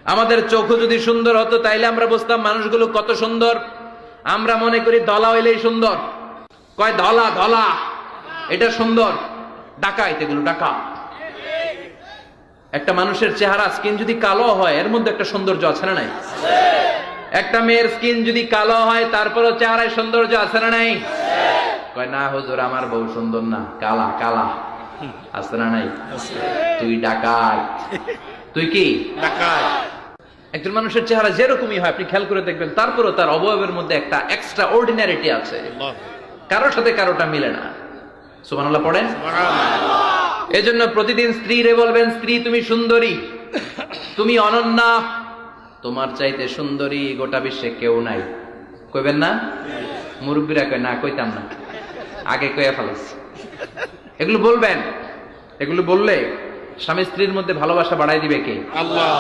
আমাদের চোখও যদি সুন্দর হতো তাইলে আমরা বুঝতাম মানুষগুলো কত সুন্দর। আমরা মনে করি ধলা হইলেই সুন্দর, কয় ধলা ধলা এটা সুন্দর, ডাকাইত এগুলো ডাকা। একটা মানুষের চেহারা স্কিন যদি কালো হয় এর মধ্যে একটা সৌন্দর্য আছে না নাই? একটা মেয়ের স্কিন যদি কালো হয় তারপরও চেহারায় সৌন্দর্য আছে না নাই? কয় না হুজুর আমার বউ সুন্দর না, কালা কালা। আছে না নাই? তুই ডাকাত। তুই কি ডাকাত? একজন মানুষের চেহারা যেরকমই হয় আপনি খেয়াল করে দেখবেন তারপরও তার অবয়বের মধ্যে একটা এক্সট্রা অর্ডিনারিটি আছে, কারোর সাথে কারোটা মিলে না। সুবহানাল্লাহ পড়েন। এজন্য প্রতিদিন স্ত্রীরে বলবেন, স্ত্রী তুমি সুন্দরী, তুমি অনন্যা, তোমার চাইতে সুন্দরী গোটা বিশ্বে কেউ নাই। কইবেন না? মুরব্বীরা কয় না, কইতাম না, আগে কইয়া ফেলাইছি। এগুলো বলবেন, এগুলো বললে স্বামী স্ত্রীর মধ্যে ভালোবাসা বাড়াই দিবে কে? আল্লাহ।